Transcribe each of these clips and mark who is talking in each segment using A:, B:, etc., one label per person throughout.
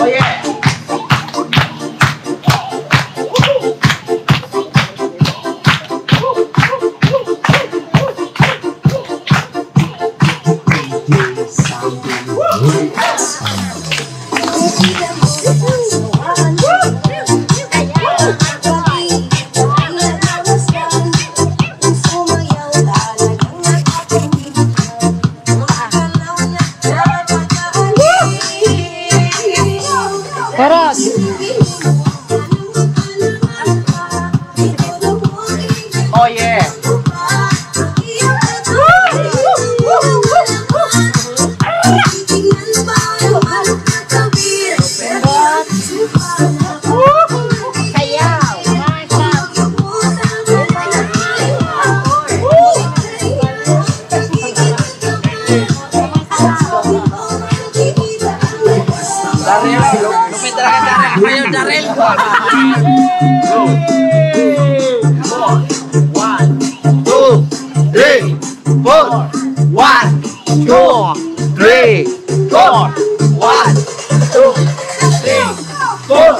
A: yeah. Oh yeah. Lupit talaga kayo, Darrell. Go. 1, 2, 3, 4. 1, 2, 3, 4. 1, 2, 3, 4.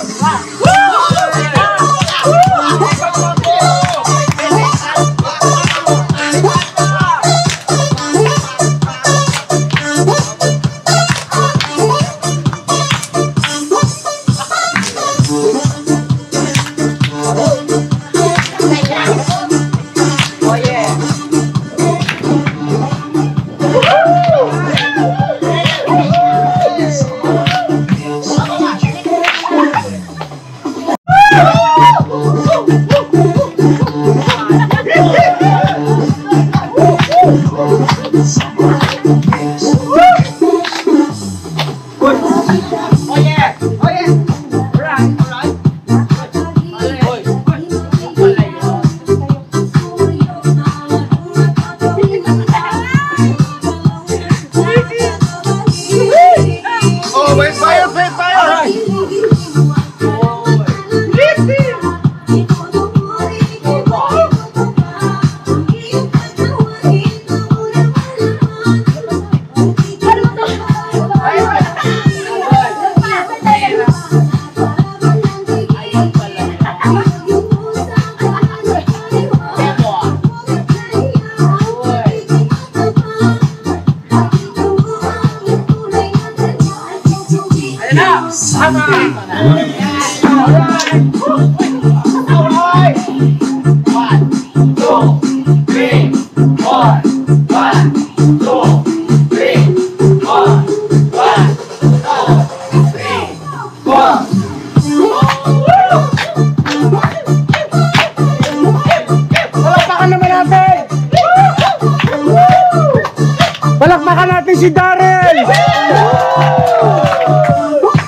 B: Palakpakan natin si Darrell!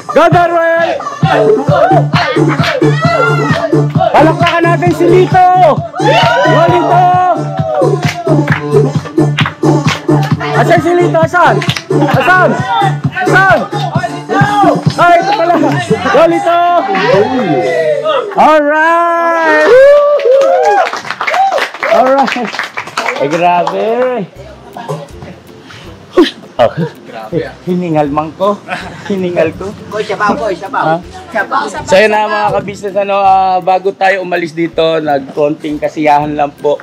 B: Go Darrell! Palakpakan natin si Lito! Go Lito! Asan si Lito? Asan? Asan? Asan? Ay, ito pala! Go Lito! Alright! Alright! Ay, grabe! Hiningal man ko. Hiningal ko. So yun na mga kabisnes, bago tayo umalis dito, nagkonting kasiyahan lang po.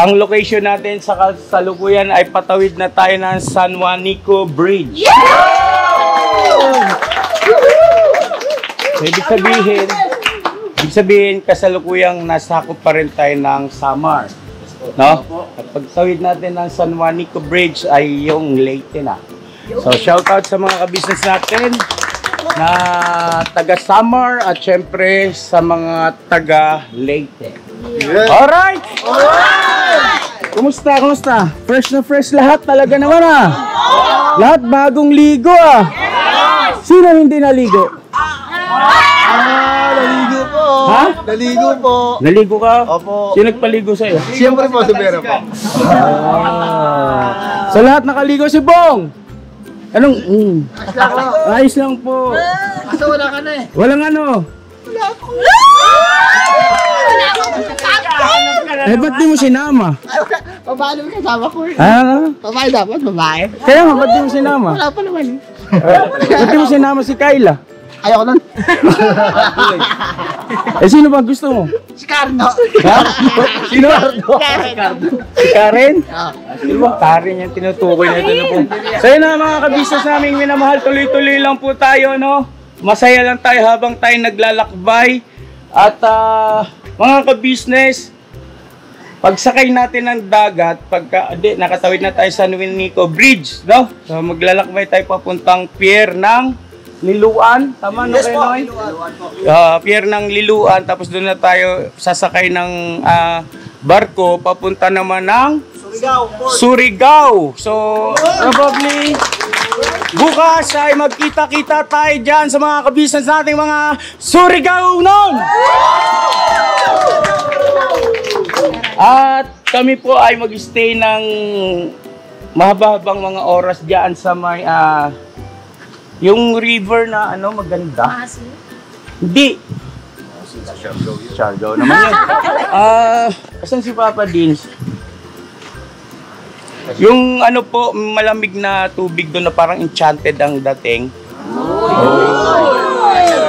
B: Ang location natin sa kasalukuyan ay patawid na tayo ng San Juanico Bridge. So, ibig sabihin kasalukuyang nasakop pa rin tayo ng Samar. No? At pagtawid natin ng San Juanico Bridge ay yung Leyte na. So shoutout sa mga kabisnes natin na taga Samar at syempre sa mga taga Leyte. Alright! Kumusta? Kumusta? Fresh na fresh lahat talaga naman ah. Lahat bagong ligo ah. Sino hindi naligo?
C: Naligo po.
B: Ha?
C: Naligo po.
B: Naligo ka?
C: Opo.
B: Sino nagpaligo sa'yo?
C: Siyempre po, si Vera po.
B: Sa lahat nakaligo si Bong. Anong? Ayos lang po.
C: Asa wala ka na eh.
B: Walang ano?
C: Wala ako.
B: Eh, ba't di mo sinama?
C: Babae naman kasama ko eh.
B: Ah?
C: Babae dapat, babae.
B: Kaya nga, ba't di mo sinama?
C: Wala pa naman eh.
B: Ba't di mo sinama si Kyla?
C: Ayoko nun.
B: Eh, sino ba gusto mo?
C: Si Carno.
B: Ha? Sino? Si Karen?
C: Ah.
B: Sino ba? Karen yung tinutukoy na ito na po. So yun na mga kabisnes naming minamahal, tuloy-tuloy lang po tayo, no? Masaya lang tayo habang tayo naglalakbay. At mga kabisnes, pagsakay natin ng dagat, nakatawid na tayo sa San Juanico Bridge, no? So maglalakbay tayo papuntang pier ng Liluan, tama no kayo Noy? Pier ng Liluan, tapos doon na tayo sasakay ng barko papunta naman ng Surigao. So probably bukas ay magkita-kita tayo dyan sa mga kabisnes nating mga Surigao noon. At kami po ay mag-stay ng mahaba-habang mga oras dyan sa may yung river na maganda. Hindi. Siargao naman yun. Asan si Papa Dins? Yung po, malamig na tubig doon na parang enchanted ang dating.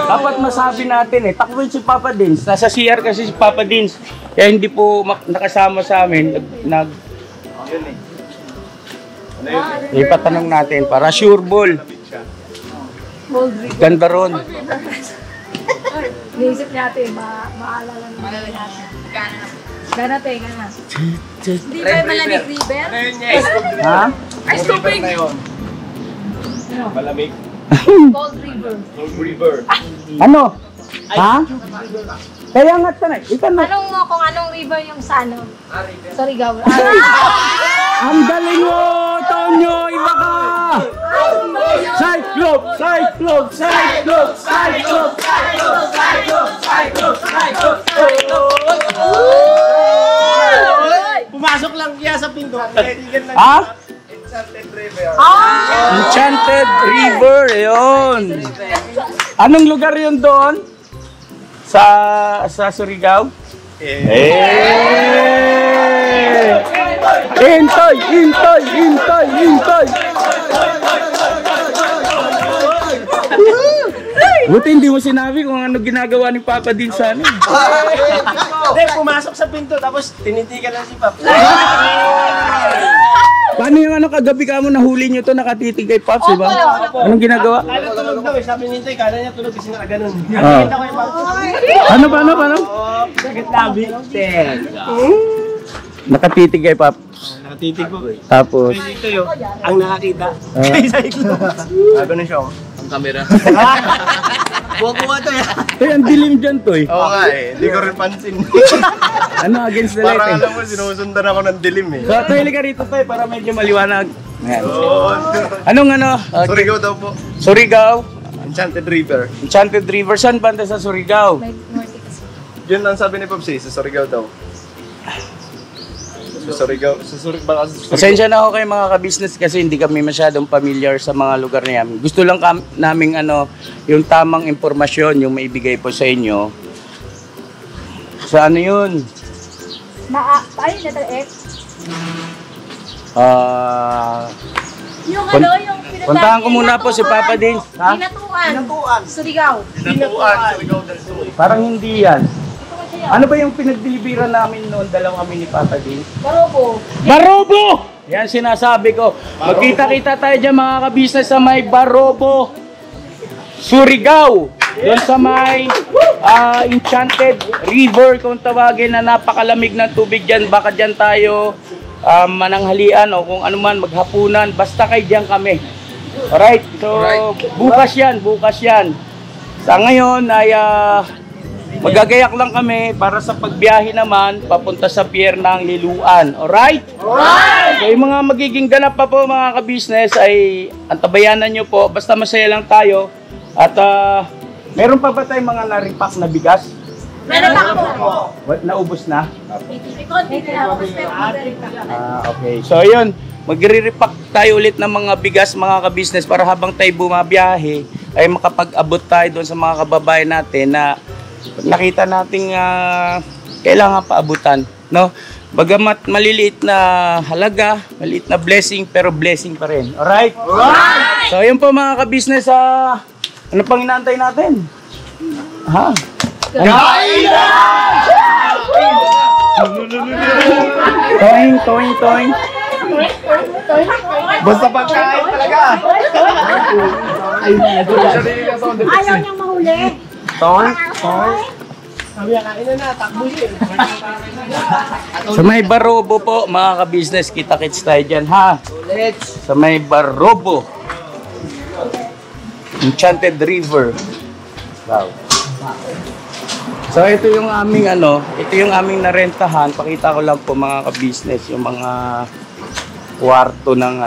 B: Dapat masabi natin takbo si Papa Dins. Nasa CR kasi si Papa Dins. Kaya hindi po nakasama sa amin. Ipatanong natin para sure ball. Ganda ron.
D: Naisip natin, maalala natin. Gana tayo, gana. Hindi ba yung malamig river?
B: Ha?
D: Ay, stupid!
A: Malamig.
D: Cold river.
A: Cold river.
B: Ano? Ha? Kaya nga tanay.
D: Tanong mo kung anong river yung sa Surigao.
B: Ang galing mo, Tonyo! Iba ka! Cyclope! Cyclope! Cyclope! Cyclope! Cyclope! Cyclope! Cyclope! Cyclope! Cyclope!
C: Pumasok lang kaya sa pinto.
B: Ha?
A: Enchanted River.
B: Enchanted River, yun. Anong lugar yun doon? Sa Surigao? Hintay! Hintay! Hintay! Hintay! Buti hindi mo sinabi kung ano ginagawa ni Papa din sa amin.
C: Hindi, pumasok sa pinto tapos tinitikan lang si Papa.
B: Paano yung kagabi ka mo nahuli nyo to nakatitig kay Pops, diba? Anong ginagawa?
C: Kala tulog daw sabi ni Intay, kala niya tulog kasi nakaganon.
B: Ah.
C: Nakita ko yung Papa.
B: Paano?
C: Sakit labi.
B: Nakatitig kay Pops.
C: Nakatitig ko.
B: Tapos,
C: Dito yun, ang nakakita. Kay Cyclo. Ganun siya. Ang camera. Buwa-buwa to yan.
B: ang dilim dyan to eh.
A: Oo nga hindi ko rin pansin.
B: Ano, against the light
A: Parang
B: eh.
A: alam mo, sinusundan ako ng dilim eh.
B: So, tayo ka rito tayo para medyo maliwanag. Ayan.
A: Oo.
B: Anong
A: Surigao daw po.
B: Surigao,
A: Enchanted River.
B: Enchanted River. Saan banda sa Surigao?
D: May norte kasi.
A: Yun ang sabi ni Popsi, sa Surigao daw. Sa Surigao. Baka sa Surigao.
B: Pasensya na ako kay mga ka-business kasi hindi kami masyadong familiar sa mga lugar na yan. Gusto lang naming yung tamang impormasyon yung maibigay po sa inyo. Sa ano yun?
D: Ay, letter X. Yung yung
B: Puntahan ko muna po si Papa din. Ha?
D: Pinatuan. Surigao.
A: Surigao del Sur.
B: Parang hindi yan. Ano ba yung pinagdeliveran namin noon? Dalawa kami ni Papa din.
D: Barobo.
B: Barobo! Yan sinasabi ko. Magkita-kita tayo dyan mga ka-business sa may Barobo, Surigao. Doon sa may Enchanted River kung tawagin na napakalamig ng tubig dyan. Baka dyan tayo mananghalian o kung ano man maghapunan. Basta kay dyan kami. Alright, so bukas yan. Sa ngayon ay magagayak lang kami para sa pagbiyahe naman papunta sa pier ng Liluan. Alright? So yung mga magiging ganap pa po mga ka-business ay antabayanan nyo po. Basta masaya lang tayo. At meron pa ba tayong mga naripak na bigas?
D: Meron pa ako.
B: Naubos na?
D: Okay.
B: So yun, magre-repack tayo ulit ng mga bigas mga ka-business para habang tayo bumabiyahe ay makapag-abot tayo doon sa mga kababayan natin na nakita nating kailangan paabutan, no? Bagamat maliliit na halaga, maliit na blessing, pero blessing pa rin. Alright? So yun po mga ka-business, Ano pang inaantay natin? Ha?
A: Kain na!
B: Toing, toing, toing.
A: Basta pagkain talaga.
D: Ayaw niyang mahuli.
B: Toing, toing.
C: Sabi niya, kain na, takbo yun.
B: Sa may Barobo po, mga ka-business, kita-kits tayo dyan, ha? Sa may Barobo. Enchanted River. Wow. So ito yung aming ito yung aming narentahan. Pakita ko lang po mga ka-business, yung mga kwarto ng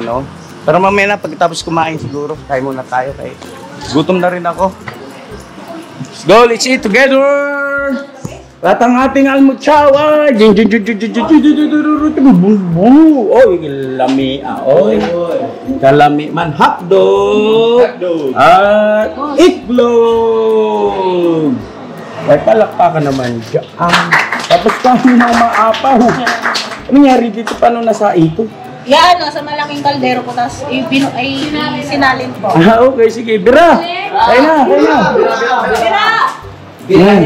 B: Pero mamaya na, pagkatapos kumain siguro, kaya muna tayo. Kaya gutom na rin ako. Let's go, let's eat together! At ang ating almuchawa! Oy, lami oy. Kalami man, hotdog! At itlog! Ay, palakpakan naman dyan. Tapos kami ng maapaw. Ano nangyari dito? Paano nasa ito?
D: Yan, sa malaking kaldero po, tapos sinalin po.
B: Okay, sige. Bira! Kaya na, kaya na.
D: Tira!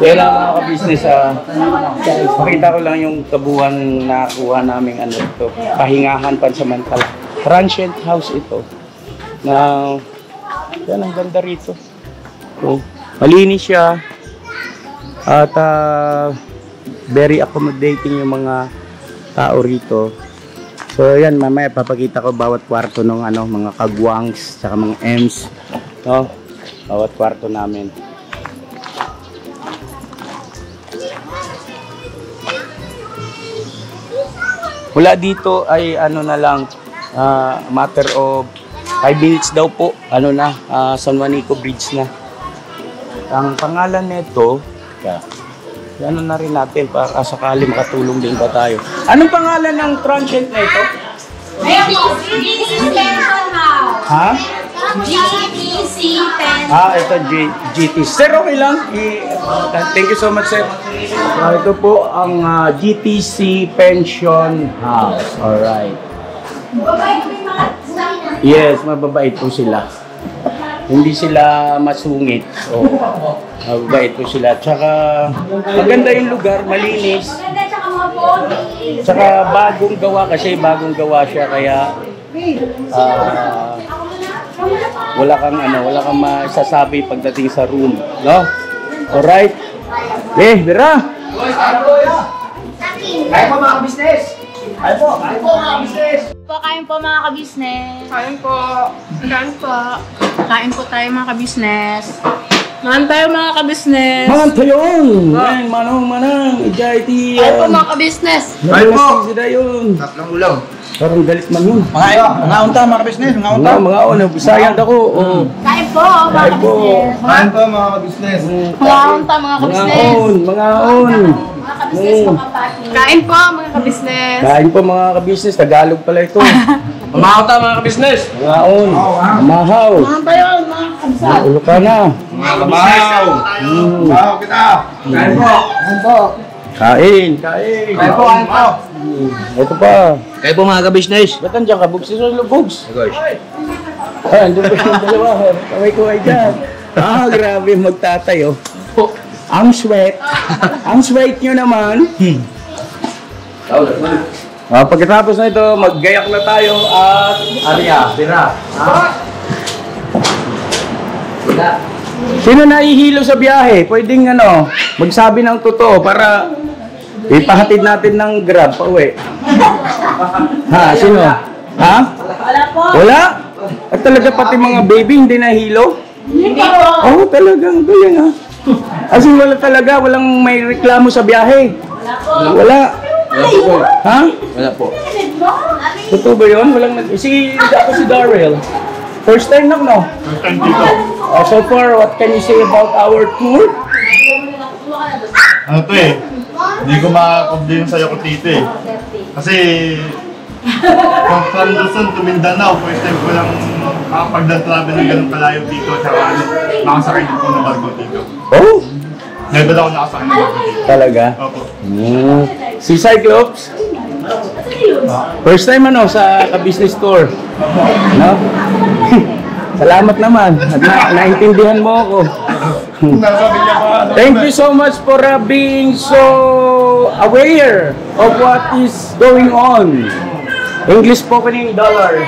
B: Kaya lang mga ka-business, pakita ko lang yung kabuuan na kuha namin ito. Pahingahan pansamantala. Transient house ito. Na, yan ang ganda rito. So, malinis siya. At very accommodating yung mga tao rito. So yan, mamaya papakita ko bawat kwarto ng mga kagwangs, saka mga M's, no? Bawat kwarto namin. Mula dito ay na lang, matter of 5 minutes daw po, San Juanico Bridge na. Ang pangalan nito, na rin natin para sakali makatulong din pa tayo. Anong pangalan ng transient na ito?
D: GTC Pension House.
B: Ha?
D: GTC Pension.
B: Ito GT. Sir, okay lang. Thank you so much, sir. Ito po ang GTC Pension House. Alright. Yes, mababait po sila. Hindi sila masungit. Mababait po sila. Tsaka maganda yung lugar, malinis. Tsaka bagong gawa kasi bagong gawa siya kaya wala kang masasabi pagdating sa room, no? Alright. Bira.
C: Kain po mga business. Kain po mga business.
D: Kain po mga kabisnes.
E: Kain po. Kain po. Kain po tayo mga kabisnes. Kain tayo mga kabisnes.
B: Manang tayon! Manang, ijayati.
E: Kain po mga kabisnes.
B: Kain po! Sida yun.
A: Tatlong ulam.
B: Parang galit man yun.
C: Mga unta mga business.
B: Mga Bisayang ako.
D: Kain po mga kabisnes.
A: Kain po mga kabisnes.
E: Mga unta mga kabisnes.
B: Mga on.
D: Mga kabisnes mga pati.
E: Kain po mga kabisnes.
B: Kain po mga kabisnes. Tagalog pala ito.
C: Mga unta mga business.
B: Mga on. Mahaw.
E: Mga tayo mga kabisnes.
B: Ulo ka na.
A: Mahaw! Mahaw kita!
C: Kain po. Kain po.
B: Kain.
C: Kain po. Kain po.
B: Ito pa.
C: Kain po mga business.
B: Ba't nandiyan ka? Bugs? Sino yung bugs? Andun pa yung dalawa. Kamay ko ay dyan. Grabe magtatayo. Ang sweat. Ang sweat nyo naman. Pagkatapos na ito, maggayak na tayo at Bira. Sino nahihilo sa biyahe? Pwedeng magsabi ng totoo para ipahatid natin ng Grab pa uwi. Sino? Ha?
D: Wala po.
B: Wala? At talaga pati mga baby hindi nahilo?
D: Hindi po.
B: Talagang ganyan As in, wala talaga, walang may reklamo sa biyahe.
D: Wala po.
B: Wala. Ha?
C: Wala po.
B: Totoo ba yun? Walang si Darrell. First time no?
A: First time dito.
B: So far, what can you say about our tour?
A: Hindi ko makakomplain yung sayo ko tito Kasi, from Luzon to Mindanao, first time ko lang makapag-travel ng ganun kalayo dito. Tsaka makasakay din po ng barko dito.
B: Oh!
A: Never ako nakasakay ng barko dito.
B: Talaga?
A: Opo.
B: Si Cyclops? First time ano sa business tour. No? Salamat naman. Naintindihan mo ako. Thank you so much for being so aware of what is going on. English spoken dollar.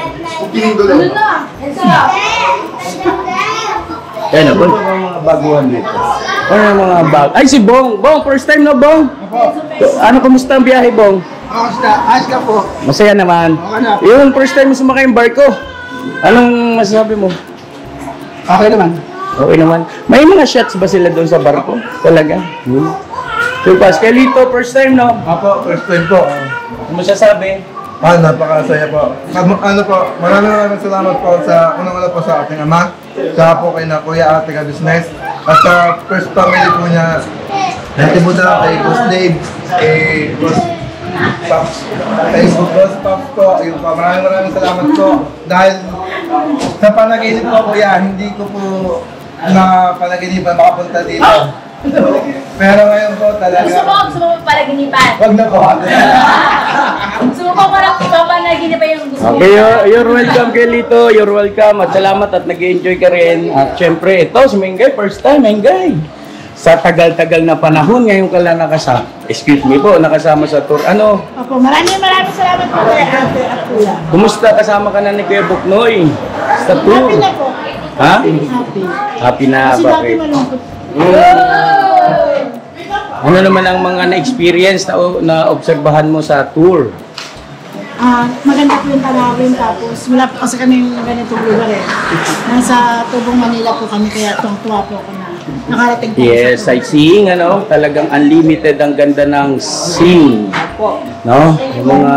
B: Yan ako. Mga baguhan dito. Ano yung mga bag? Ay, si Bong. Bong, first time na Bong? Ano, kumusta ang biyahe, Bong?
C: Ayos ka po.
B: Masaya naman. Yung first time mo sumakay yung barko, anong masasabi mo?
C: Okay naman.
B: Okay naman. May mga shots ba sila doon sa barko? Talaga? So, Pascalito, first time, no?
F: Apo, first time po.
B: Ano masasabi?
F: Napakasaya po. Ano po, maraming salamat po sa unang-una po sa ating ama, sa po kay na Kuya Ate ka Business, at sa first family po niya, Ate Buda, kay Boss Dave, kay Boss Pops, Facebook Boss Pops po, yun po, maraming salamat po. Dahil sa panaginip po Kuya, hindi ko po na panaginipan makapunta dito. Pero ngayon po talaga.
D: Gusto mo palaginipan.
F: Wag na po.
D: Gusto mo parang papalaginipan yung gusto mo.
B: Okay, you're welcome, Kelito. You're welcome. At salamat at nag-enjoy ka rin. At syempre, ito si Mengay. First time, Mengay. Sa tagal-tagal na panahon, ngayon ka lang nakasama. Excuse me po, nakasama sa tour. Ano?
E: Opo, maraming salamat po kay Ate at Kuya.
B: Kumusta kasama ka na ni Kuya Buknoy? Sa tour?
E: Happy na po.
B: Ha?
E: Happy.
B: Happy na
E: Kasi
B: ba?
E: dati malungkot.
B: Ano naman ang mga na-experience na obserbahan mo sa tour?
E: Maganda po yung tanawin, tapos wala po kasi kami ganitong lugar eh. Nasa Tubong Manila po kami, kaya tuwa po ako na nakarating po.
B: Yes, sightseeing, ano? Talagang unlimited ang ganda ng scene. No? Yung mga...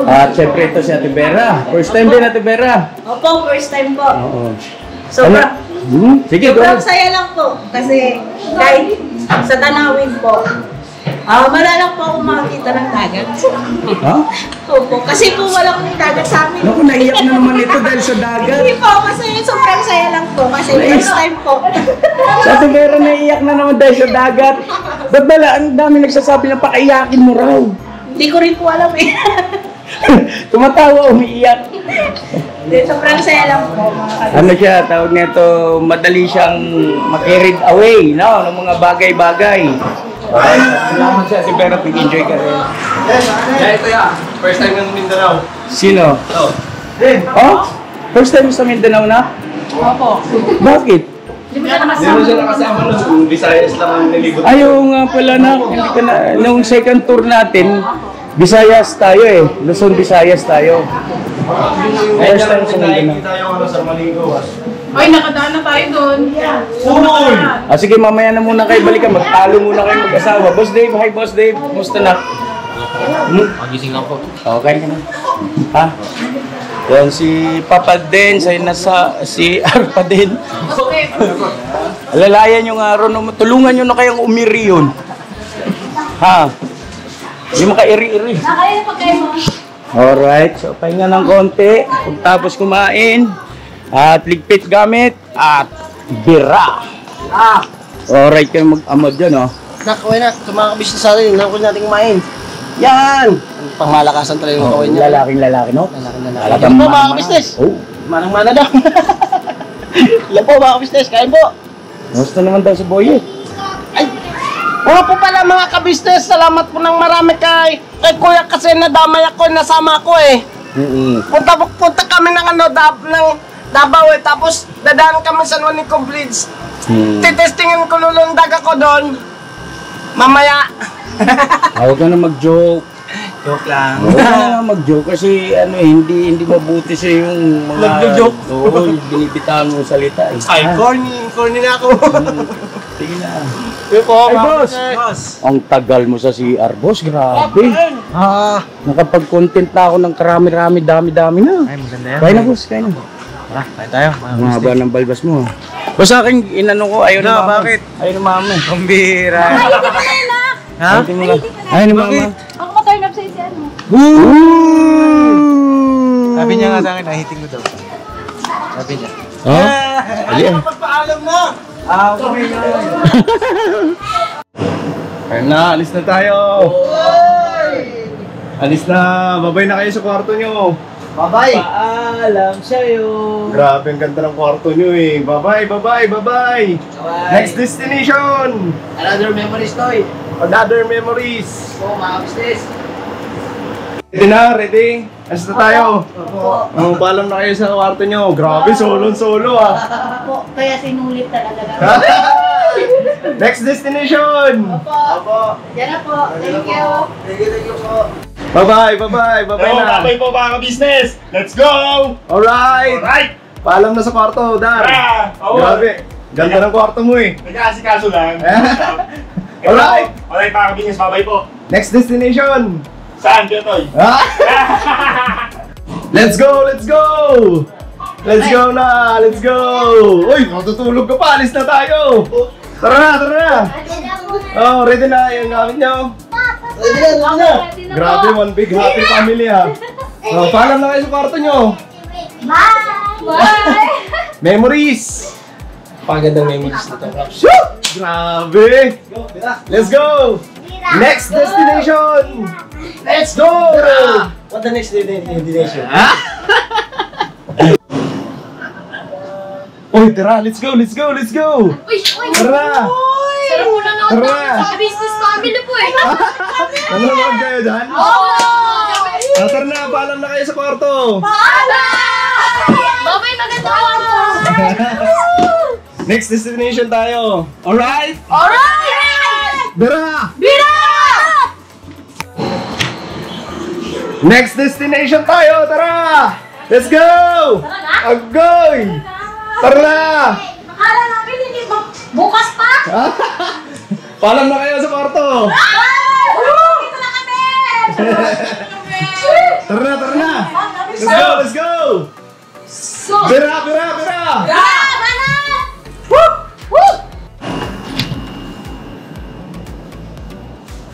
B: At syempre ito si Ate Vera. First time din, Ate Vera.
D: Opo, first time po.
B: Oo.
D: Sobrang,
B: Sige, go
D: sobrang
B: ahead.
D: saya lang po. Kasi kahit sa tanawin po, wala lang po ako makakita ng dagat.
B: Ha?
D: Opo, kasi po walang dagat sa amin.
B: Naku, naiyak na naman ito dahil sa dagat.
D: Hindi po, kasi sobrang saya lang po. Kasi first time po.
B: Si Ate Vera naiyak na naman dahil sa dagat. Ba't bala, ang dami nagsasabi na pakaiyakin mo raw.
D: Hindi ko rin po alam eh.
B: Tumatawa, umiiyak.
D: Sobrang saya lang po.
B: Ano siya, tawag nito, madali siyang makirid away, no? Ng mga bagay-bagay. Okay, salamat siya, si Vera, pag-enjoy ka rin.
C: Ito ya. First time ng Mindanao.
B: Sino?
C: Oh.
B: Oh? First time sa Mindanao na?
E: Opo.
B: Bakit?
D: Hindi mo na
C: Hindi mo siya nakasama nun. Kung Visayas lang ang nilibot.
B: Ayaw nga pala na, hindi ka na, nung second tour natin, Visayas tayo eh. Luzon, Visayas tayo. First time sa Mindanao.
F: Nakikita yung ano sa Maligo.
E: Ay, nakadaan na tayo doon.
B: Sige, mamaya na muna kayo balikan. Magtalo muna kayo mag-asawa. Boss Dave, hi Boss Dave. Kumusta na?
C: Magising lang po.
B: Okay ka na. Ha? Yan si Papa din, si Arpa din. Alalayan yung araw na tulungan nyo na kayong umiri yun. Ha? Hindi makairi-iri.
D: Nakaya na pagkain mo.
B: Alright, so pahinga ng konti. Pagtapos kumain, at ligpit gamit, at bira. Alright kayo mag-amod dyan, oh.
C: Nakawin na. Tumakabis na sa atin. Nakawin natin kumain. Yan! Pangmalakasan talaga yung kawin niya.
B: Lalaki, no?
C: Alam po mga kabisnes.
B: Oh.
C: Manang-mana daw. Alam po mga kabisnes. Kain po.
B: Gusto naman daw si Boyet.
C: Ay! Oo po pala mga kabisnes. Salamat po ng marami kay Kuya kasi nadamay ako. Nasama ako eh. Punta kami ng ng Davao eh. Tapos dadaan kami sa Juanico Bridge. Titestingin ko lulundag ako doon. Mamaya.
B: Huwag ka na mag-joke.
C: Joke lang.
B: Huwag ka na mag-joke kasi hindi mabuti sa yung mga...
C: Nag-joke?
B: Oo, binibitawan mo salita. Eh.
C: Ay, corny na ako.
B: Sige na.
C: Yun po,
B: Ay,
C: mga
B: boss!
C: kabisnes.
B: Ang tagal mo sa CR, boss. Grabe. Nakapag-content na ako ng karami-rami, dami-dami na.
C: Ay, maganda yan.
B: Kaya na, boss. Kaya na.
C: Tara, kain tayo.
B: Ang haba ng balbas mo. Boss, sa akin, inano ko, ayaw na mama.
C: bakit?
B: Ayaw na mama.
C: Ang bira.
D: Ay, hindi ko na anak.
C: Ha?
B: Ayaw mo na. Ayaw na mama.
D: Ako ma-turn up sa'yo si ano.
C: Sabi niya nga sa akin, nahiting ko daw. Sabi niya.
B: Oh? Ali,
C: Pagpaalam na! Okay na.
G: Ayun na, alis na tayo. Alis na, babay na kayo sa kwarto nyo.
C: Bye-bye!
B: Paalam sa'yo.
G: Grabe, ang ganda ng kwarto nyo eh. Bye-bye, bye-bye, bye-bye. Next destination.
C: Another memories, Toy.
G: Another memories.
C: Oo, mga business.
G: Ready na, ready? Alis na tayo. Oh, paalam na kayo sa kwarto nyo. Grabe, solo ah.
E: Po, kaya sinulit talaga.
G: Next destination.
E: Opo. Yan na po. Thank you.
C: Thank you po.
G: Bye-bye, bye-bye, bye-bye na.
A: Babay po mga ka-business. Let's go!
G: Alright.
A: Alright!
G: Paalam na sa kwarto, Dar. Grabe, ganda ng kwarto mo eh.
A: Nag-aasikaso lang.
G: Alright.
A: Alright mga ka-business, babay po.
G: Next destination.
A: Saan, Tiotoy?
G: Let's go, let's go! Let's go na, let's go! Uy, matutulog ka pa, alis na tayo! Tara na, tara na! Oh, ready na yung gamit nyo? Grabe, one big happy family ha! Oh, paalam na kayo sa kwarto nyo!
D: Bye!
G: Memories!
C: Pagandang memories nito.
G: Shoot! Grabe! Let's go! Next destination!
C: Let's go! What the next destination?
G: Uy, tara, let's go, let's go, let's go!
D: Uy! Uy!
G: Tara!
D: Sir, muna na ako
G: Tara!
D: sa business family po eh!
G: Nanonood kayo dyan? Tara na, paalam na kayo sa kwarto!
D: Babay, maganda ako!
G: Next destination tayo! Alright?
D: Alright!
G: Tara!
D: Bira!
G: Next destination tayo! Tara! Let's go! Agoy! Tara na!
D: Akala namin hindi bukas pa?
G: Paalam na kayo sa kwarto!
D: Dito na kami!
G: Tara na, tara na! Let's go, let's go!
D: So,
G: Bira, bira, bira!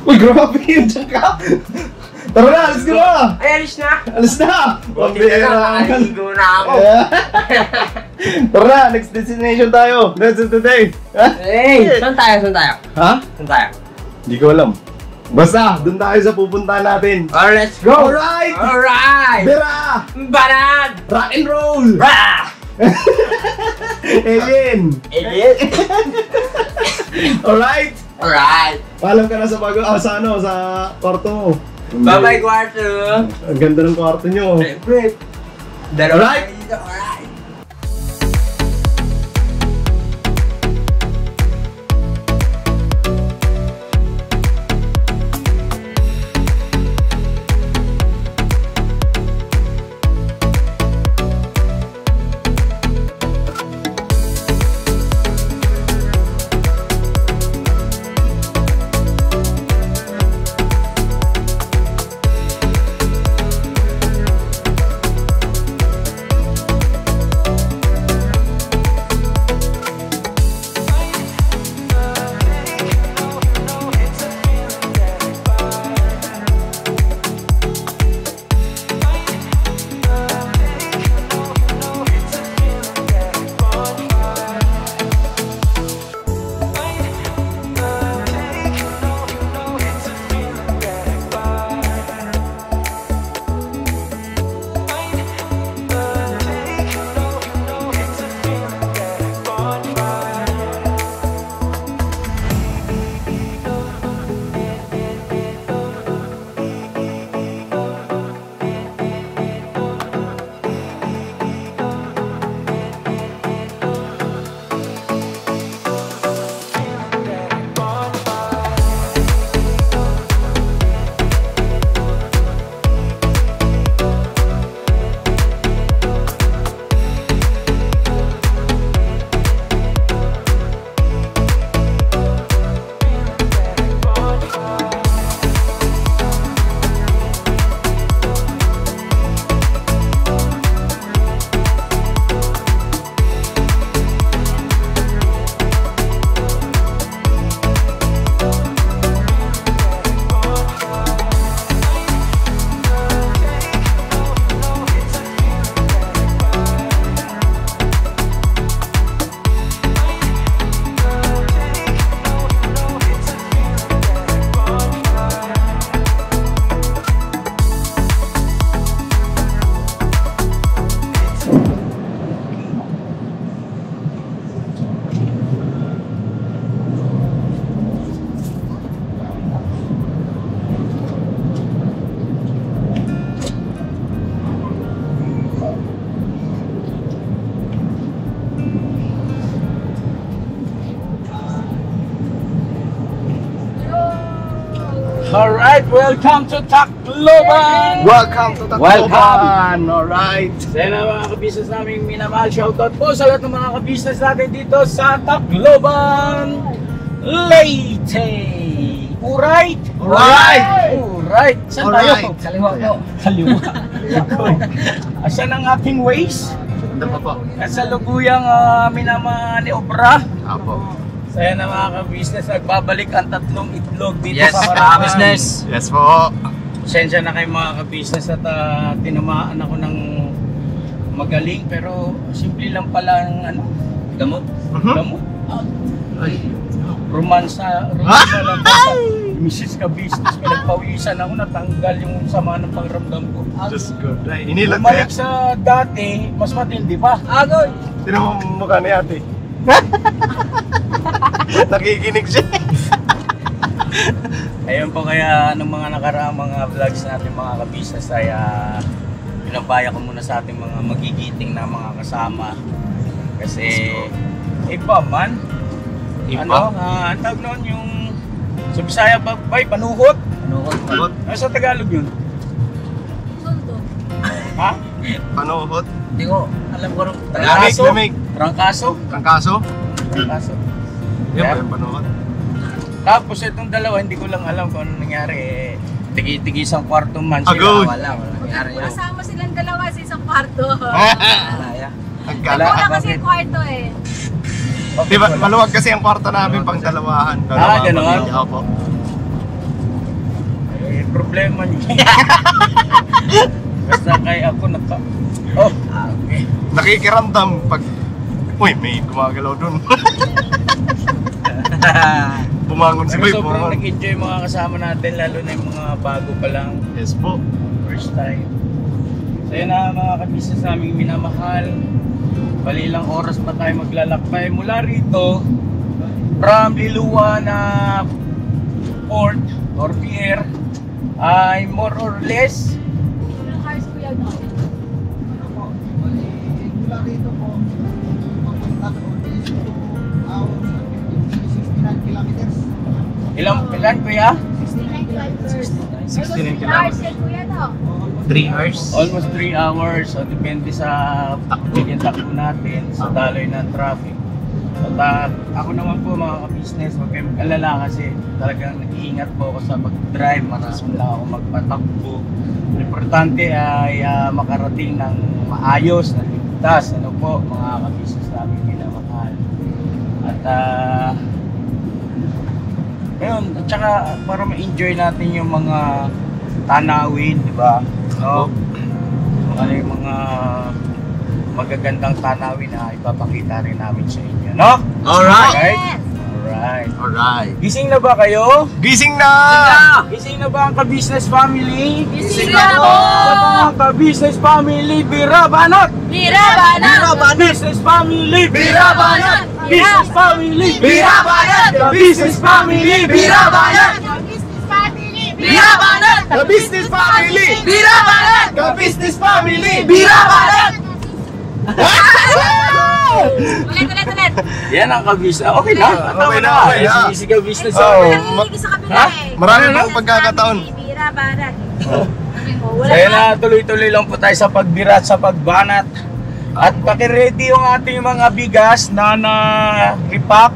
G: Uy, grabe yun dyan ka! Tara na, let's go na!
C: Ay, alis na!
G: Alis na! Pambira!
C: Nakaligo na ako.
G: Tara na, next destination tayo! Let's do today!
C: Hey! Saan tayo? Saan tayo?
G: Ha?
C: Saan tayo?
G: Hindi ko alam. Basta, dun tayo sa pupuntahan natin.
C: Alright, let's go!
G: Alright!
C: Alright!
G: Bira!
C: Banag!
G: Rock and roll!
C: Rah!
G: Alien!
C: Alien?
G: Alright!
C: Alright!
G: Paalam ka na sa bago, sa ano, sa kwarto mo.
C: Bye-bye, kwarto!
G: Ang ganda ng kwarto nyo.
C: Siyempre!
G: Alright!
C: Alright!
B: welcome to Tacloban!
G: Welcome to
B: Welcome.
G: Tacloban! Alright!
B: Sa na mga kabisnes namin minamahal, shoutout po sa lahat ng mga kabisnes natin dito sa Tacloban, Leyte! Alright? Alright! Saan tayo?
G: Alright.
B: Sa liwa po. Sa liwa. Asan ang ating ways?
G: Ganda pa po.
B: At sa luguyang minamaniobra.
G: Apo.
B: Saya na mga kabisnes, nagbabalik ang tatlong itlog dito
C: Yes,
B: sa Maraman.
C: business.
G: Yes po.
B: Pasensya na kayo mga kabisnes at tinamaan ako ng magaling pero simple lang pala ang ano, gamot. Gamot. Romansa lang basta. Mrs. Kabisnes, pinagpawisan ako, natanggal yung sama ng pangramdam ko.
G: Just good. Inilag kaya.
B: Bumalik sa dati, mas matindi pa.
C: Agoy!
G: Tinan mo ang mukha ni ate. Nakikinig siya.
B: Ayun po, kaya nung mga nakaraang mga vlogs natin mga kabisnes ay pinabaya ko muna sa ating mga magigiting na mga kasama. Kasi iba man.
G: Iba?
B: Ano, ang tawag noon yung sa Bisaya ba, panuhot?
G: Panuhot.
B: Ano sa Tagalog yun?
D: Sundo.
B: Ha?
G: Panuhot.
C: Hindi ko alam ko rin.
B: Trangkaso?
G: Lamig.
B: Trangkaso?
G: Trangkaso.
B: Trangkaso.
G: Yan
B: Yeah.
G: ba yung panuhot?
B: Tapos itong dalawa, hindi ko lang alam kung ano nangyari. Tigi-tigi isang kwarto man sila.
G: Agad.
C: Wala nangyari yun.
D: Kasama silang dalawa sa isang kwarto.
C: Wala yan.
G: Nagkala.
D: Wala kasi yung kwarto eh.
G: Diba, maluwag kasi ang kwarto namin pang dalawahan.
B: Ganon?
G: pamilya. Opo.
B: Problema niyo. Basta kay ako Oh, okay.
G: Nakikiramdam pag... Uy, may gumagalaw dun. Bumangon si Boy.
B: Pero sobrang
G: Bumangon.
B: nag-enjoy mga kasama natin, lalo na yung mga bago pa lang,
G: Yes po.
B: first time. So yun na mga kabisnes naming minamahal. Bali ilang oras pa tayo maglalakbay mula rito from Liloa na port or pier ay more or less
D: Ilang cars kuya no?
F: Mula rito po, papunta doon is 2 hours and 69 kilometers.
B: ilan kuya?
D: 69 kilometers.
B: 69
D: cars yan kuya no?
G: 3 hours.
B: Almost 3 hours. So depende sa takbo natin sa daloy ng traffic. At ako naman po mga ka-business, huwag kayong mag-alala kasi talagang nag-iingat po ako sa pag-drive. Marasong lang ako magpatakbo. Ang importante ay makarating ng maayos, na ligtas. Ano po mga ka-business namin minamahal. At ayun, at saka para ma-enjoy natin yung mga tanawin, di ba? No? Ano yung mga magagandang tanawin na ipapakita rin namin sa inyo, no?
G: Alright.
B: Alright.
G: Alright.
B: Gising na ba kayo?
G: Gising na!
B: Gising na ba ang ka-business family?
D: Gising na po!
B: Sa mga ka-business family, birabanat!
D: Birabanat!
B: Business family,
G: Birabanat!
B: Business family,
G: Birabanat!
B: Business family,
G: Birabanat!
D: Birabanat!
G: The business family!
C: Birabanat!
G: The business family!
C: Birabanat!
D: Ulit!
B: Yan ang ka-business. Okay na.
G: Okay na, okay na.
B: Sisigaw business.
G: Oh.
D: Naliligi sa kabila eh.
G: Marami pang pagkakataon.
D: Birabanat.
B: Kaya na tuloy-tuloy lang po tayo sa pagbirat, sa pagbanat. At paki-ready yung ating mga bigas na na-repack.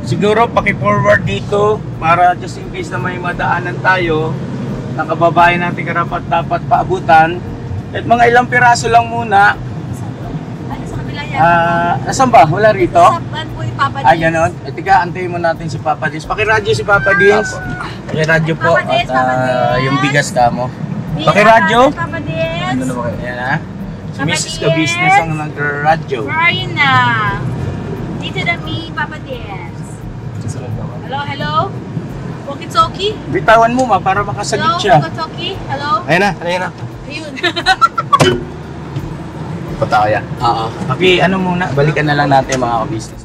B: Siguro paki-forward dito para just in case na may madaanan tayo. Nakababayan natin karapat dapat paabutan. At mga ilang piraso lang muna.
D: Ano sa kabila yan?
B: Nasaan ba? Wala rito?
D: Sa ban po yung Papa
B: Ay, ganon. E tika, antayin mo natin si Papa Dins. Pakiradyo si Papa Dins. Pakiradyo po.
D: Papa Dins,
B: At
D: Papa Dins.
B: yung bigas ka mo.
D: Birabanat,
B: Pakiradyo.
D: Papa Dins.
B: Ayan ha. Si
D: Papa
B: Mrs.
D: Dins.
B: Ka-business ang nag-radyo.
D: Where are you na? Dito na me, Papa Dins. Hello? Walkie-talkie?
B: Bitawan mo ma para makasagot
D: Hello,
B: siya.
D: walkie-talkie? Hello?
G: Ayun na.
D: Ayun.
G: Pataya.
B: Oo. Okay, ano muna, balikan na lang natin mga ka-business.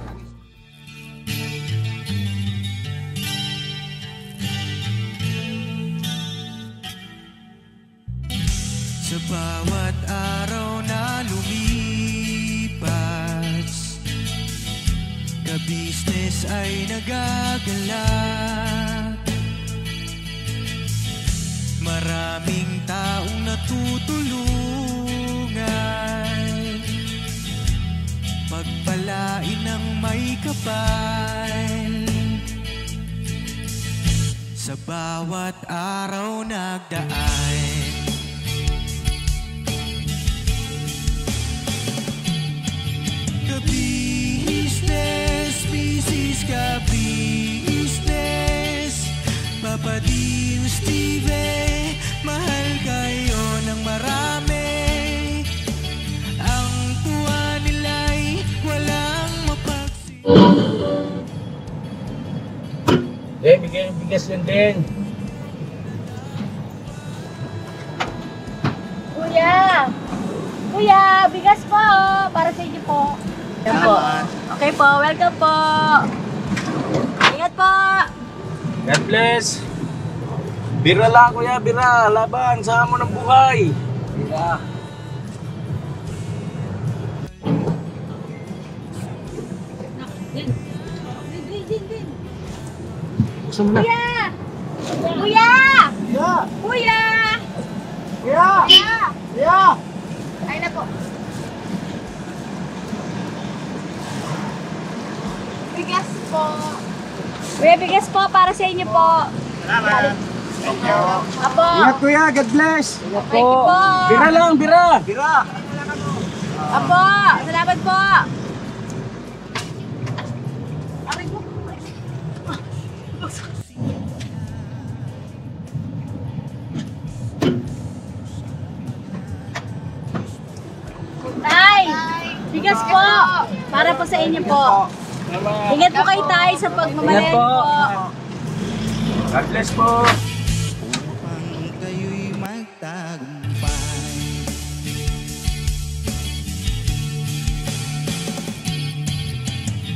H: Sa bawat araw na lumipas, ka-business ay nagagalak. Maraming taong natutulungan, pagpalain ng may kapal. Sa bawat araw nagdaan, ka-business, business ka-business, Papa Dio, Steve, mahal kayo ng marami. Ang tuwa nila'y walang mapagsi.
B: Bigyan ng bigas yun din.
D: Kuya! Kuya, bigas po! Para sa inyo po. Yan po. Okay po, welcome po. Ingat po!
B: God bless. Bira lang kuya, bira. Laban sa hamon ng buhay. Bira. Gusto mo na?
D: Kuya! Kuya! Kuya! Kuya! Ay na po. Bigas po. Kuya, bigas po para sa inyo po.
A: Salamat. Thank you.
D: Apo.
B: Ingat kuya, God bless. Ingat
D: Thank you po.
B: Bira lang, bira. Bira.
D: Apo. Salamat po. Tay, bigas po. Para po sa inyo po. Ingat po kayo tayo sa pagmamalayan
B: Ingat po.
D: po.
B: God bless po.
H: Upang kayo'y magtagumpay,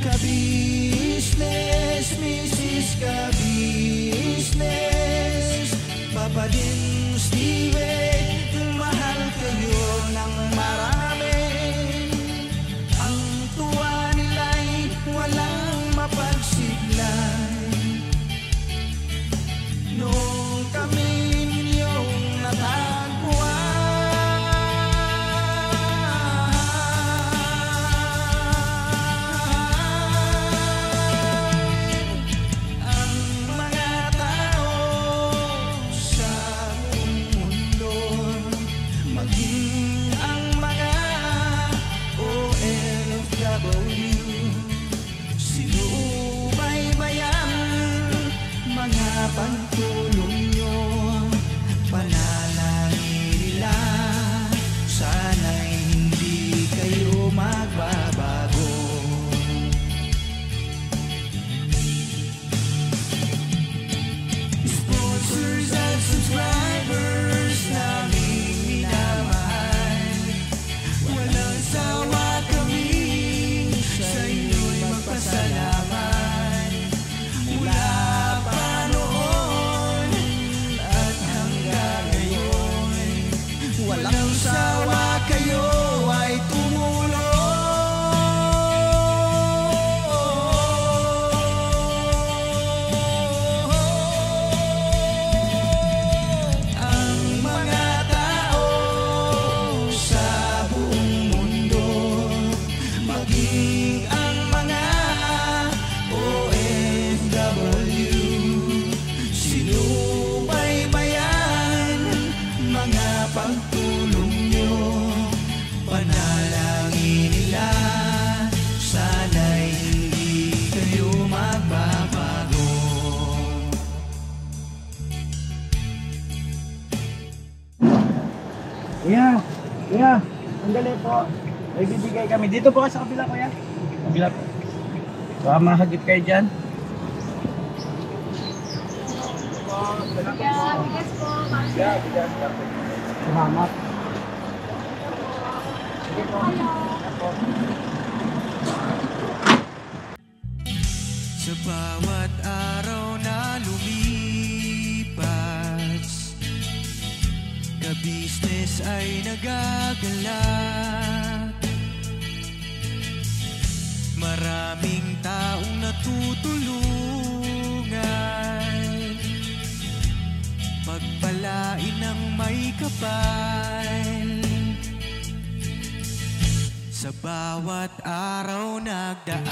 H: ka-business, Mrs. Ka-business, Papa din, Steve, mahal kayo ng marami. Ang tuwa nila'y walang mapagsiglay. Nung kami ninyong natagpuan, ang mga tao sa buong mundo, maging ang mga OFW, sinubaybayan mga pagtulong nyo, panalangin nila, sana'y hindi kayo magbabago. Sponsors at subscribers naming minamahal, walang sawa kami sa inyo'y magpasalamat. Mula pa noon at hanggang ngayon, walang sawa kayo ay tumulong. Ang mga tao sa buong mundo, maging ang mga OFW, sinubaybayan mga pagtulong nyo, panalangin nila, sana'y hindi kayo magbabago.
B: Kuya, kuya, sandali po. May bibigay kami. Dito po ka sa kabila, kuya. Kabila po. Baka mahagip kayo dyan.
D: Kuya, bigas po.
B: Salamat.
H: Sa bawat araw na lumipas, ka-business ay nagagalak. Maraming taong natutulungan, pagpalain ng may kapal. Sa bawat araw nagdaan,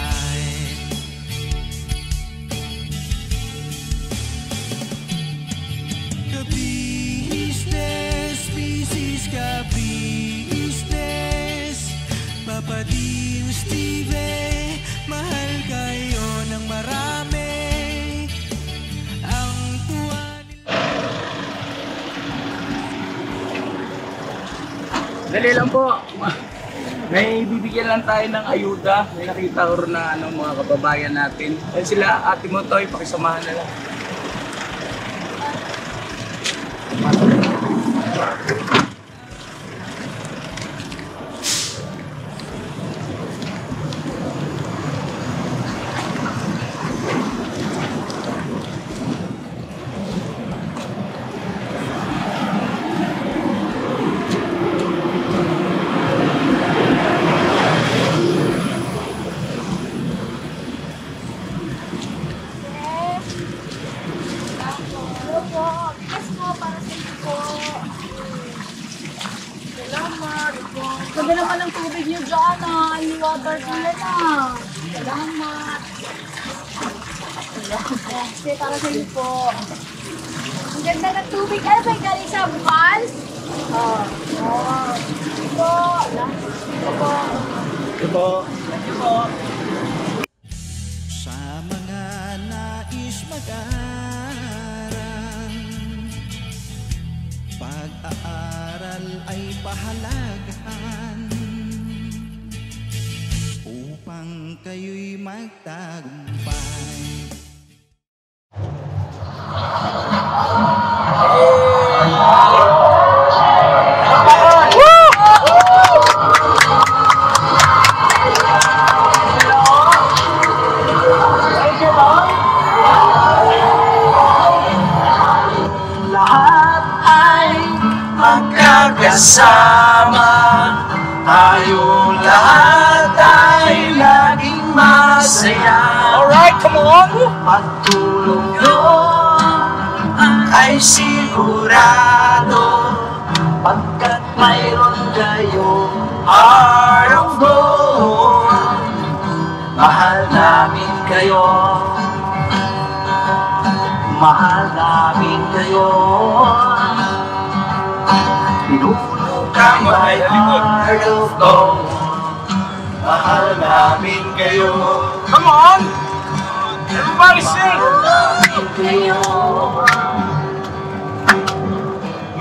H: ka-business, business ka-business, Papadiw, Steve, mahal kayo ng marami. Ang tuwa nila.
B: Dali lang po. May bibigyan lang tayo ng ayuda. May nakita ko rin na mga kababayan natin. Yan sila, Ate Motoy, pakisamahan na lang.
D: Ganda naman ang tubig niyo dyan, ah. Yung water cooler na. Salamat. Kasi para sa iyo po. Ang ganda ng tubig. Ano ba yung galing sa bukal? Oo. Ito po. Ito po.
B: Ito po. Ito po.
H: Sa mga nais mag-aral, pag-aaral ay pahalagahan upang kayo'y magtagumpay.
C: Magkakasama tayo lahat ay laging masaya. Alright, come on! Pagtulong nyo ay sigurado pagkat mayroon kayo heart of gold. Mahal namin kayo, mahal namin kayo. Pinuno ka may heart of gold. Mahal namin kayo. Come on! Everybody sing! Mahal namin kayo.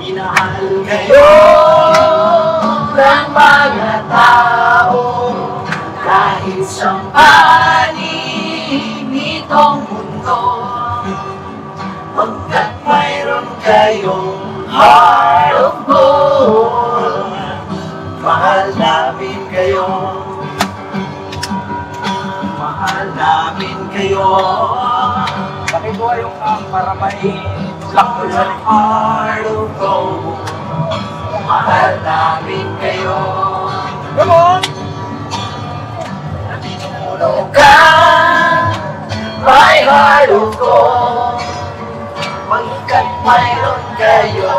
C: Minahal kayo ng mga tao kahit sa panig nitong mundo. Pagkat mayroon kayong heart of gold, mahal namin kayo, mahal namin kayo.
B: Pakibuha yung para may lakbo sa likod.
C: Heart of gold, mahal namin kayo.
B: Come on!
C: Pinuno ka, my heart of gold. Pagkat mayroon kayo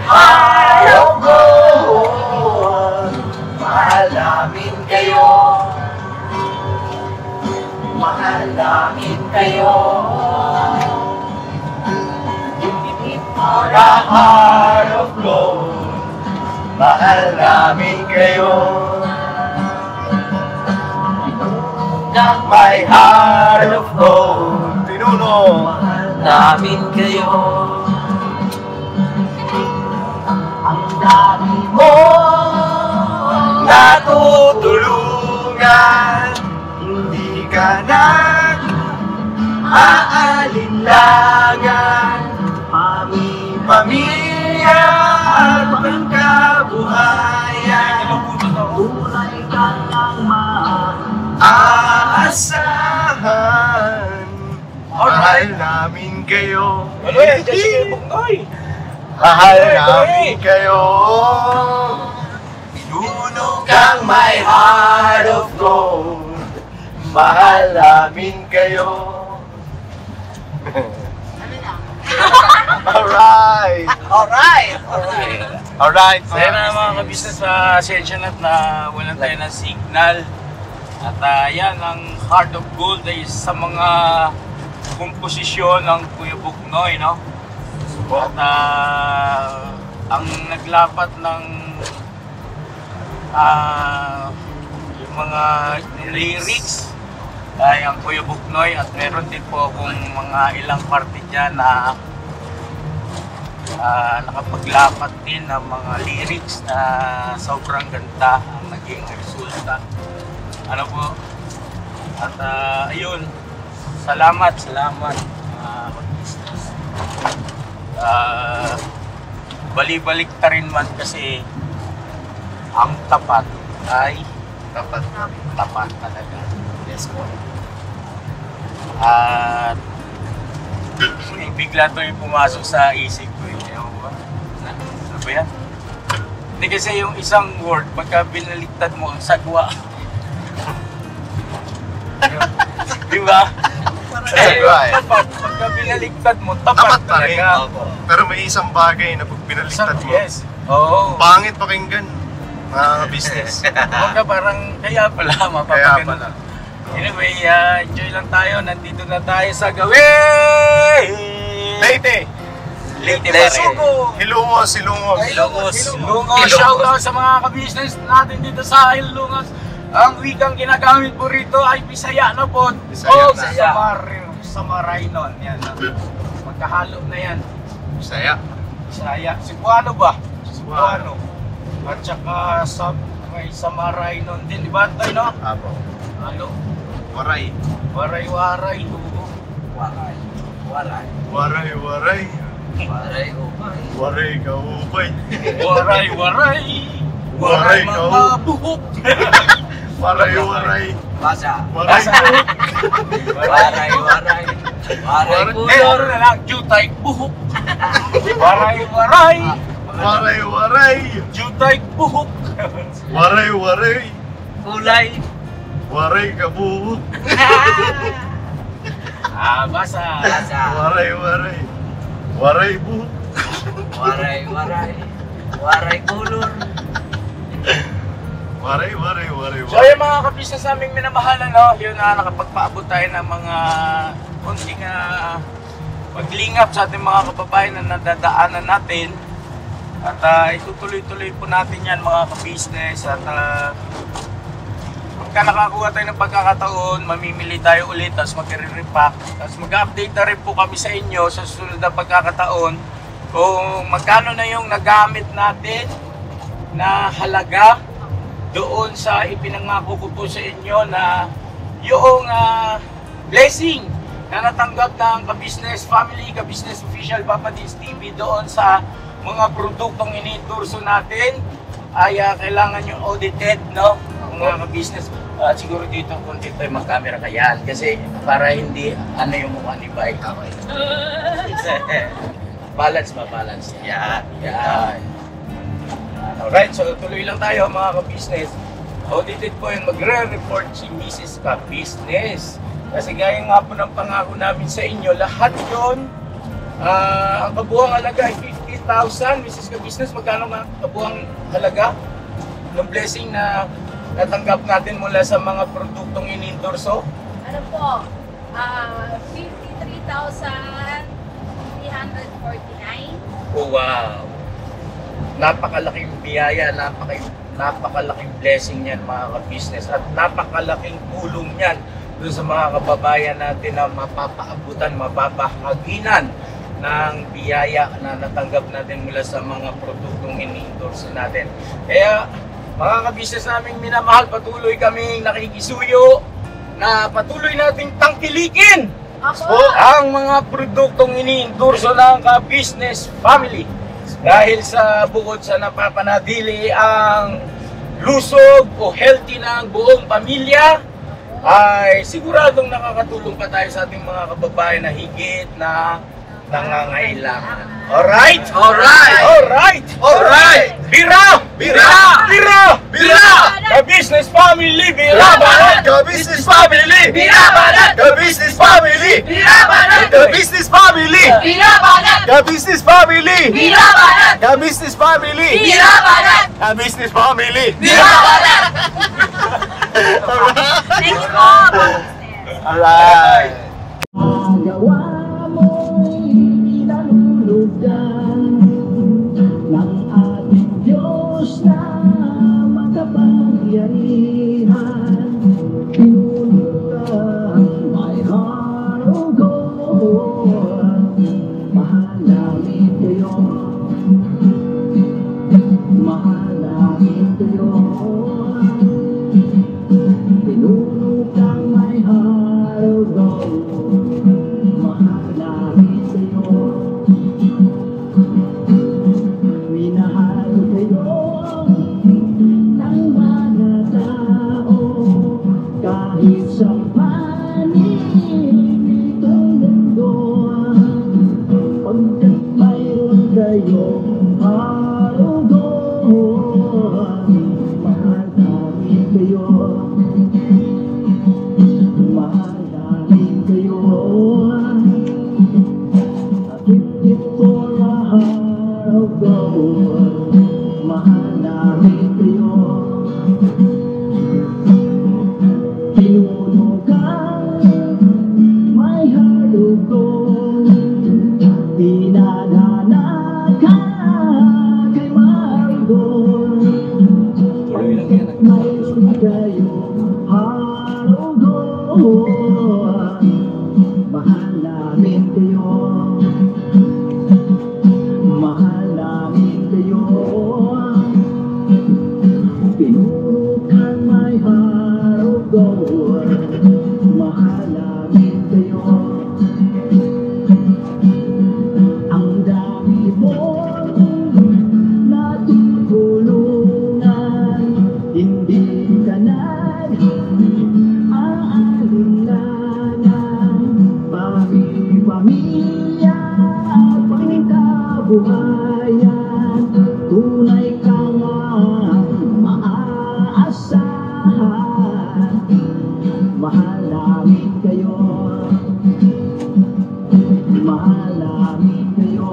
C: heart of gold, mahal namin kayo, mahal namin kayo. Our heart of gold, mahal namin kayo. Ng my heart of gold, pinuno, mahal namin kayo. Ang dami mo natutulungan, hindi ka nag-aalinlangan. Pamilya at pangkabuhayan, tunay kang ang maaasahan. Mahal namin kayo. Mahal namin kayo. Pinuno kang my heart of gold. Mahal namin kayo.
G: Alright!
B: Alright, so yan na mga kabisnes, pasensya na wala tayo ng signal. At yan, ang Heart of Gold ay sa mga komposisyon ng Kuya Buknoy, no? At ang naglapat ng yung mga lyrics ay ang Kuya Buknoy, at meron din po akong mga ilang parte dyan na nakapaglapat din ng mga lyrics na sobrang ganda ang naging resulta. Ano po? At ayun, salamat mag-business. Bali-balik ta rin man kasi ang tapat ay tapat talaga. Yes po. At bigla to yung pumasok sa isip ko. Ano ba yan? Hindi kasi yung isang word, pagka binaliktad mo, ang sagwa. Di ba? Pagka binaliktad mo, tapat talaga.
G: Pero may isang bagay na pag binaliktad mo,
B: yes. Oo.
G: pangit pakinggan, mga business.
B: Kumbaga parang kaya pala mapapagano. Anyway, enjoy lang tayo. Nandito na tayo sa gawin!
G: Leyte!
B: Leyte pa rin.
G: Hilongos.
B: Ilongos. Shoutout sa mga ka-business natin dito sa Ilongos. Ang wikang ginagamit po rito ay Bisaya na po.
G: Bisaya
B: O
G: na.
B: Samarainon. Yan. Magkahalo na yan.
G: Bisaya.
B: Cebuano ba? Cebuano. At saka may Samarainon din. Diba tayo, no?
G: Apo.
B: Halo.
G: Waray.
B: Waray.
G: Waray ka upay.
B: Waray mga buhok.
G: Waray.
B: Basa.
G: Waray
B: Pero na lang, jutay buhok. Waray. Jutay buhok.
G: Waray.
B: Kulay.
G: Waray ka buhok.
B: Basa.
G: Waray buhok.
C: Waray kulor.
G: Waray.
B: So yung mga ka-business naming minamahal, no? Yun na nakapagpaabot tayo ng mga konting paglingap sa ating mga kababayan na nadadaanan natin. At itutuloy-tuloy po natin yan mga ka-business. At pagka nakakuha tayo ng pagkakataon, mamimili tayo ulit, tapos magre-repack. Tapos mag-update na rin po kami sa inyo sa susunod na pagkakataon kung magkano na yung nagamit natin na halaga doon sa ipinangako ko po sa inyo na yung blessing na natanggap ng ka-business family, ka-business official Papa Dins TV doon sa mga produktong initurso natin ay kailangan yung audited, no? Mga ka-business. Siguro dito konti tayo mag-camera kayan kasi para hindi yung mukha ni Bike. Balance. Yan. Alright, so tuloy lang tayo mga ka-business. Audited po yung magre-report si Mrs. Ka-Business. Kasi gaya nga po ng pangako namin sa inyo, lahat yun, ang kabuang halaga ay 50,000. Mrs. Ka-Business, magkano nga kabuang halaga ng blessing na natanggap natin mula sa mga produktong inendorso?
D: Ano po? 53,349.
B: Oh, wow! Napakalaking biyaya, napakalaking blessing yan mga ka-business at napakalaking tulong yan doon sa mga kababayan natin na mapapaabutan, mapapahaginan ng biyaya na natanggap natin mula sa mga produktong ini-endorse natin. Kaya mga ka-business naming minamahal, patuloy kaming nakikisuyo na patuloy nating tangkilikin ang mga produktong ini-endorse ng ka-business family. Dahil sa bukod sa napapanatili ang lusog o healthy ng buong pamilya, ay siguradong nakakatulong pa tayo sa ating mga kababayan na higit na nangangailangan. Alright? Bira! Ka-business family, bira!
G: Ka-Business Family!
C: Binabanat!
G: Ka-Business Family!
C: Binabanat!
G: Ka-Business Family!
C: Binabanat!
G: Ka-Business Family!
C: Binabanat!
G: Ka-Business Family!
C: Binabanat!
G: Ka-Business Family!
C: Binabanat!
D: Thank you po, pa-business.
G: Alright!
E: Magawa mo'y inalulugan ng ating Diyos na makapangyarihan. Pinunod my heart, oh God, mahal namin kayo, mahal namin kayo. Pinunod ang my heart, oh God, mahal namin kayo, minahal kayo ng mga tao kahit sa panig itong mundo. Pagkat mayroon kayong harugo, mahal namin kayo, mahal namin kayo. If for a heart of gold, mahal namin kayo. Pinuno ka, my heart of gold. Dinadana ka kay Marigol. Mayroon kayong heart of gold, mahal namin kayo, mahal namin kayo. Pinuno kang my heart of gold, mahal namin kayo. Ang dami mong natutulungan, hindi ka nag-aalinlangan. Pamilya at pangkabuhayan, tunay kang maaasahan. Mahal namin kayo, mahal namin kayo.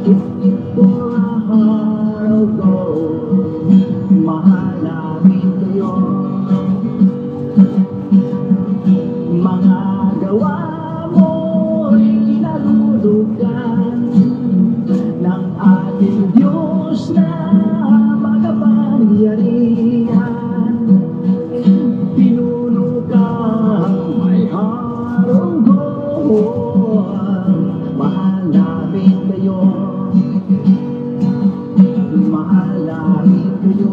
E: If for a heart of gold, mahal namin kayo. Mga gawa mo'y inalulugan ng ating Diyos na makapangyarihan. Pinuno kang my heart of gold, mahal namin kayo, mahal namin kayo.